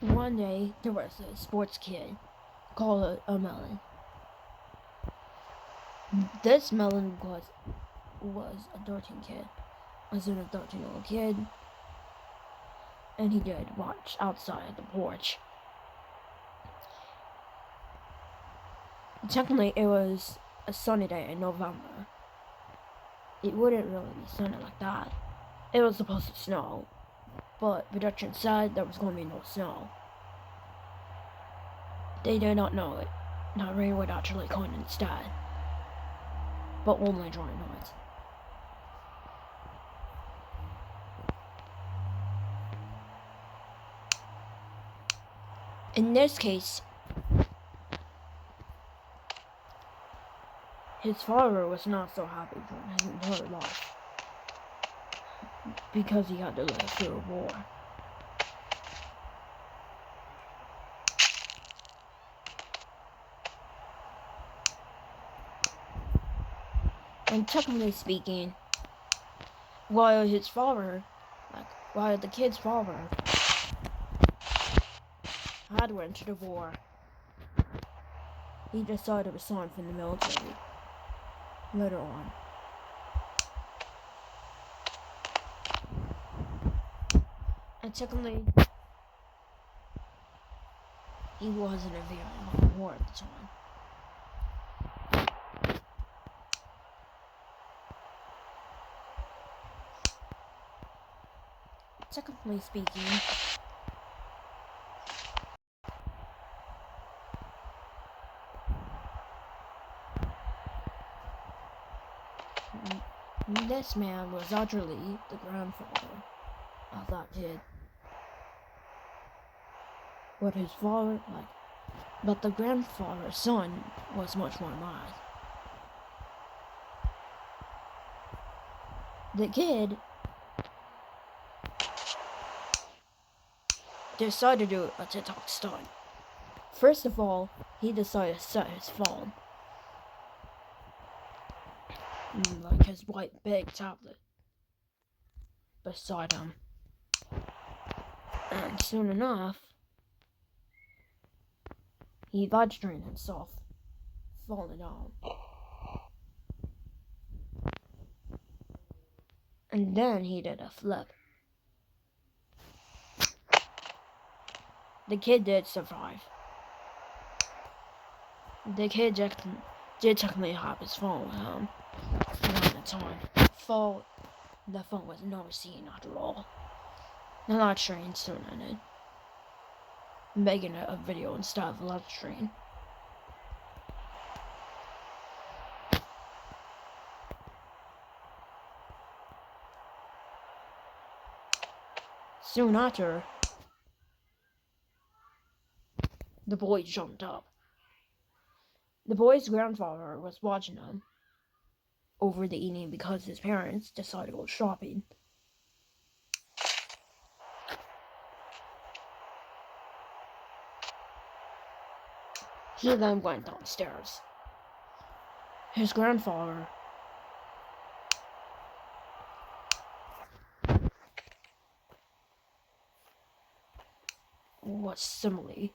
One day, there was a sports kid called a Melon. This Melon was a 13 kid. Was a 13-year-old kid, and he did watch outside the porch. Technically, it was a sunny day in November. It wouldn't really be sunny like that. It was supposed to snow, but production said there was going to be no snow. They did not know it. That rain would actually come instead, but only during night. In this case, his father was not so happy during his entire life because he had to live through a war. And technically speaking, while the kid's father had went to the war, he decided to resign from the military later on. And technically, he was in a Vietnam War at the time. Technically speaking, this man was actually the grandfather of that kid. But the grandfather's son was much more mad. The kid decided to do a TikTok stunt. First of all, he decided to set his phone, like his white big tablet, beside him. And soon enough, he live streamed himself falling down. And then he did a flip. The kid did survive. The kid did technically have his phone with him around the time. The phone was never seen after all. The live stream soon ended, making it a video instead of a live stream. Soon after, the boy jumped up. The boy's grandfather was watching him over the evening because his parents decided to go shopping. He then went downstairs. His grandfather was similarly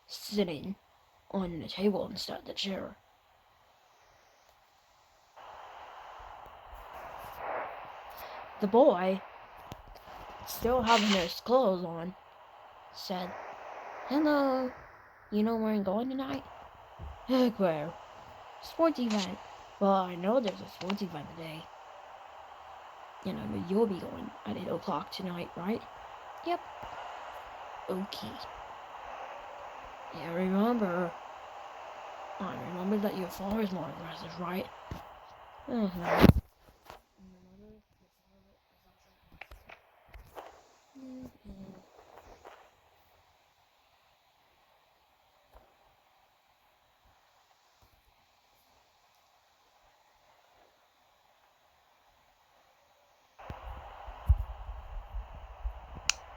sitting on the table instead of the chair. The boy, still having his clothes on, said, "Hello, you know where I'm going tonight?" "Heck, where?" "Sports event." "Well, I know there's a sports event today. And I know you'll be going at 8 o'clock tonight, right?" "Yep." "Okay. Yeah, I remember that your father's more aggressive, right?" "Uh-huh."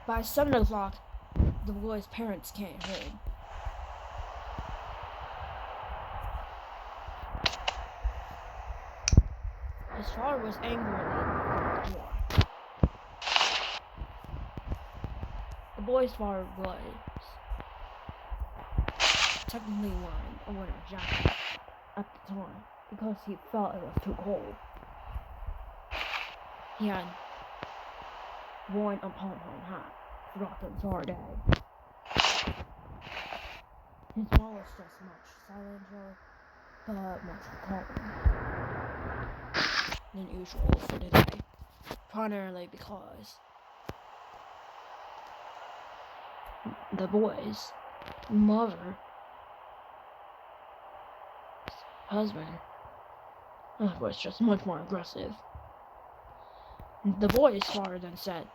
By 7 o'clock, the boy's parents came home. His father was angry at the door. The boy's father was technically wearing a winter jacket at the time because he felt it was too cold. He had worn a pom-pom hat throughout the entire day. His mom was just much silenter, but much calmer than usual for the day, primarily because the boy's mother, husband, was just much more aggressive. The boy's father then said,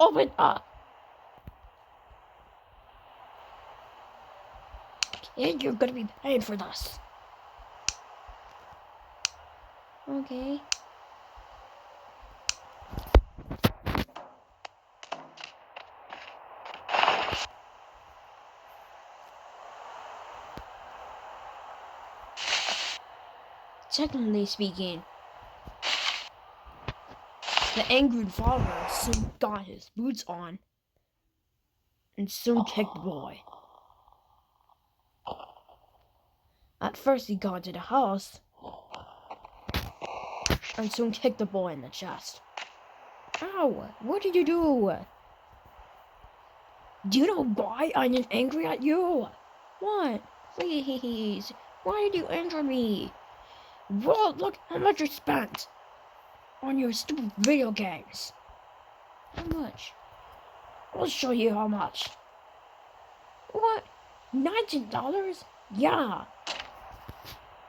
"Open up! And you're gonna be paying for this." Okay. Technically speaking, the angry father soon got his boots on and soon kicked the boy. At first he got to the house and soon kicked the boy in the chest. Ow! What did you do? Do you know why I'm angry at you? What? Please, why did you injure me? Well, look how much you spent on your stupid video games. How much? I'll show you how much. What? $19? Yeah.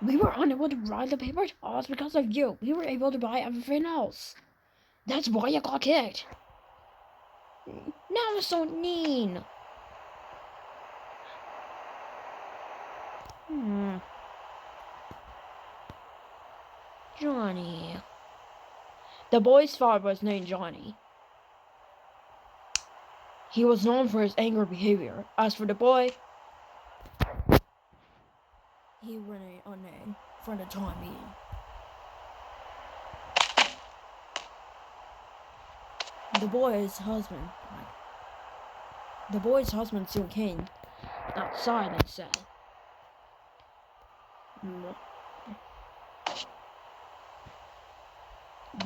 We were unable to ride the paper towels because of you. We were able to buy everything else. That's why you got kicked. Now it's so mean. Johnny. The boy's father was named Johnny. He was known for his angry behavior. As for the boy, he remained unnamed for the time being. The boy's husband soon came outside and said,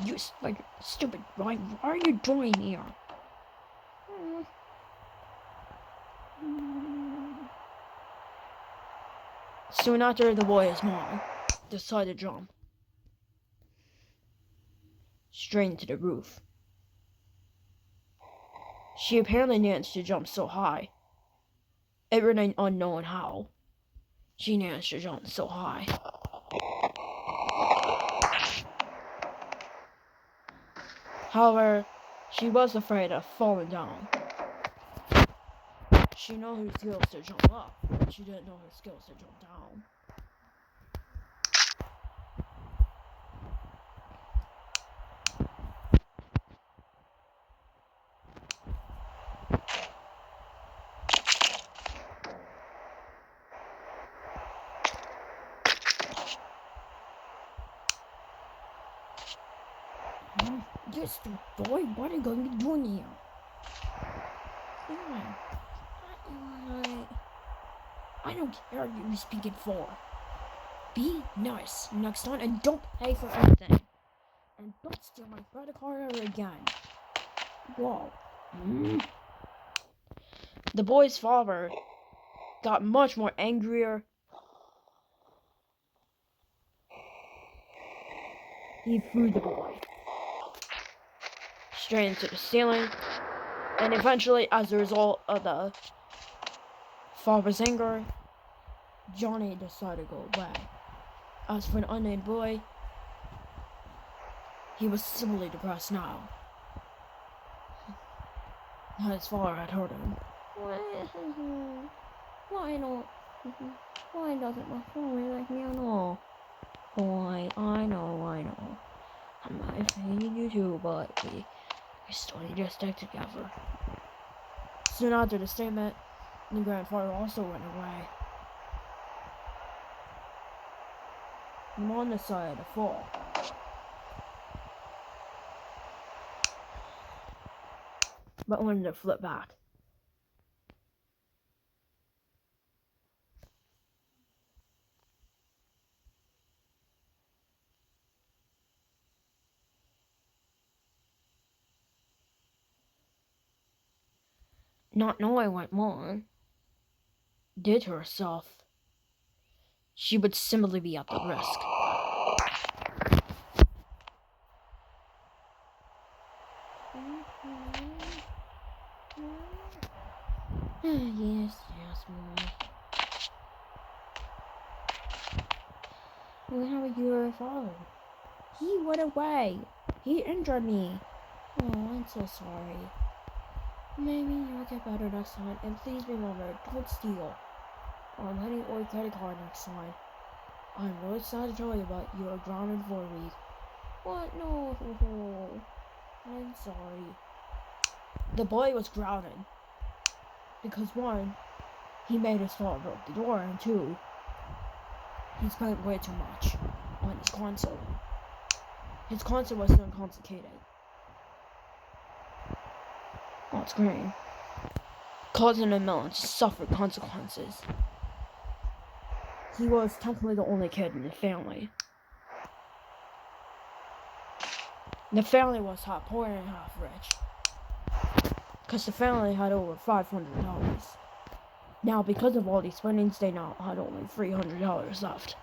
"You stupid, why are you doing here?" Soon after, the boy's mom decided to jump straight into the roof. She apparently managed to jump so high. It remained unknown how she managed to jump so high. However, she was afraid of falling down. She knew her skills to jump up, but she didn't know her skills to jump down. You stupid boy, what are you going to be doing here? I don't care who you're speaking for. Be nice next time and don't pay for anything. And don't steal my credit card ever again. Whoa. The boy's father got much more angrier. He threw the boy straight into the ceiling, and eventually, as a result of the father's anger, Johnny decided to go away. As for the unnamed boy, he was simply depressed now. His father had hurt him. Why doesn't my father like me at all? Boy, I know. I'm not hating you too, but we still need to stick together. Soon after the statement, the grandfather also went away. The mom decided to fall. but wanted to flip back. Not knowing what Melon did to herself, she would simply be at the risk. Yes, Melon. Well, how are your father? He went away. He injured me. Oh, I'm so sorry. Maybe you'll get better next time. And please remember, don't steal money or credit card next time. I'm really sad to tell you about you're grounded for a week. What? No. I'm sorry. The boy was grounded because 1, he made his father broke the door, and 2, he spent way too much on his console. His console was uncomplicated. On screen. Cousin and Melon suffered consequences. He was technically the only kid in the family. The family was half poor and half rich. Because the family had over $500. Now, because of all these spendings, they now had only $300 left.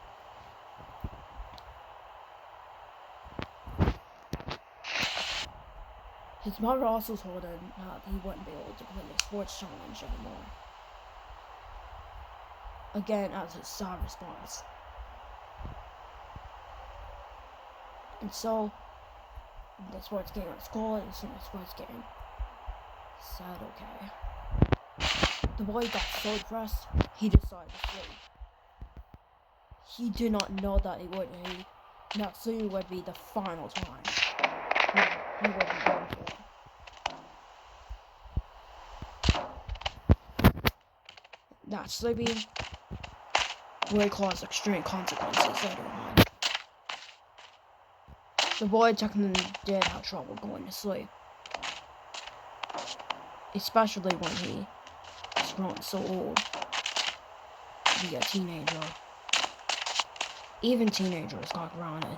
His mother also told him that he wouldn't be able to play the sports challenge anymore. Again, as his sad response. And so, the sports game at school and the sports game said okay. The boy got so depressed, he decided to sleep. He did not know that that sleeping would be the final time he would be done for. That sleeping would cause extreme consequences later on. The boy technically did have trouble going to sleep. Especially when he was growing so old to be a teenager. Even teenagers got grounded.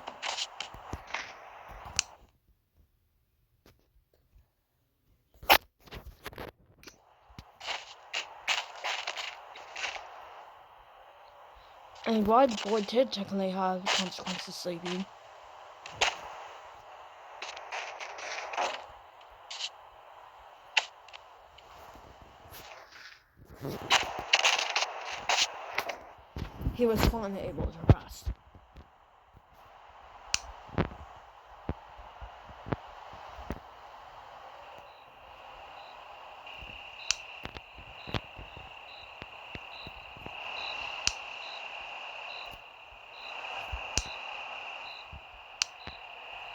And while the boy did technically have consequences sleeping, he was finally able to rest.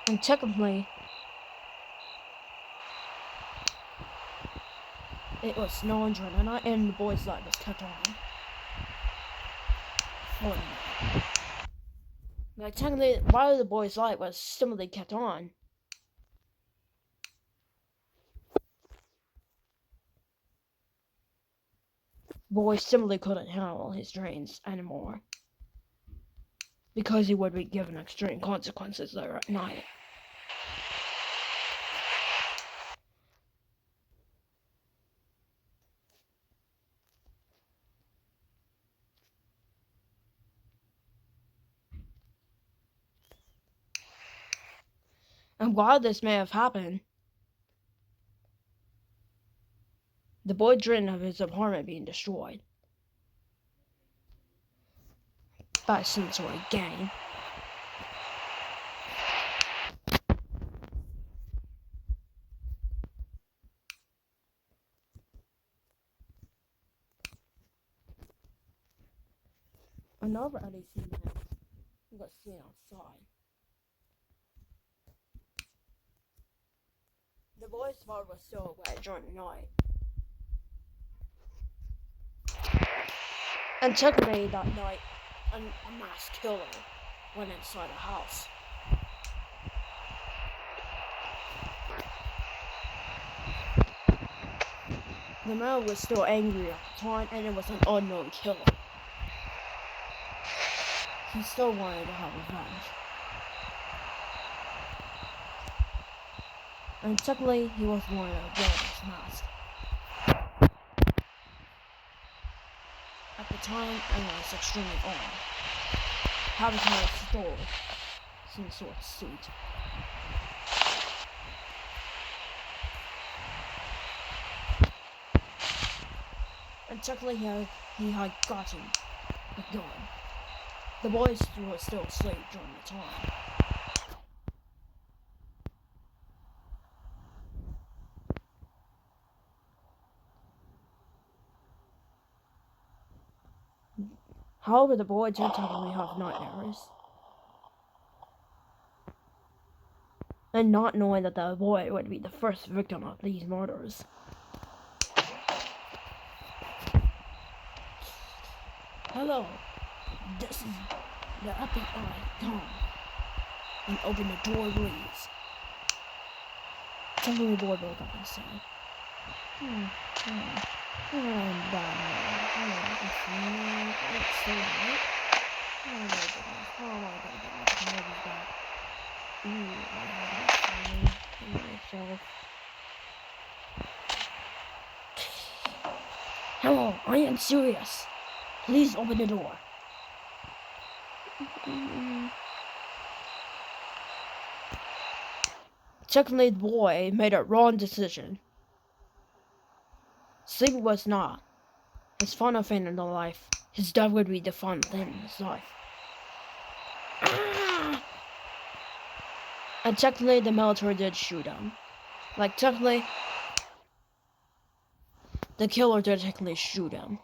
And technically, it was snowing during the night, and the boy's light was kept on. Like, technically, while the boy's light was simply kept on, the boy simply couldn't handle his dreams anymore. Because he would be given extreme consequences there at night. And while this may have happened, the boy dreamed of his apartment being destroyed by some sort of gang. Another LAC man was seen outside. The boy's father was still away during the night. And technically that night, a mass killer went inside the house. The man was still angry at the time, and it was an unknown killer. He still wanted to have revenge. And secondly, he was wearing a villain's mask. At the time, it was extremely odd. Having stole some sort of suit. And technically he had gotten a gun. The boys were still asleep during the time. However, the boys did technically have nightmares. And not knowing that the boy would be the first victim of these murders. Hello, this is the FBI. Come and open the door, please. Technically, the boy woke up and said, Hello, I am serious. Please open the door. Technically, the boy made a wrong decision. Sleep was not his final thing in life. His death would be the final thing in his life. And technically, the military did shoot him. Like, technically, the killer did technically shoot him.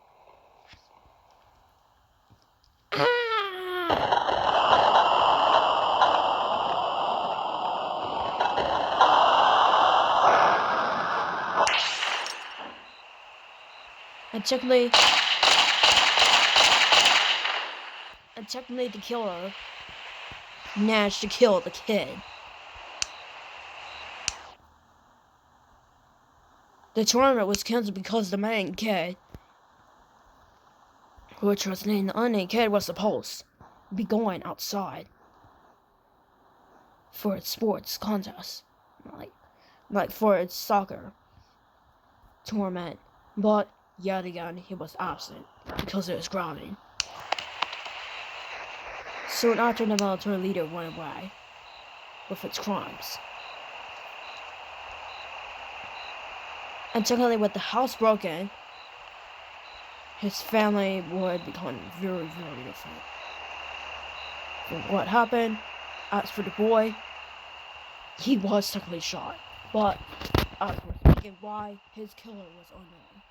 And technically the killer managed to kill the kid. The tournament was canceled because the main kid, which was named the unnamed kid, was supposed to be going outside for its sports contest, like for its soccer tournament. But yet again, he was absent because it was grounding. Soon after, the military leader went away with its crimes. And technically, with the house broken, his family would become very, very different. And what happened? As for the boy, he was technically shot. But as for speaking why, his killer was unknown.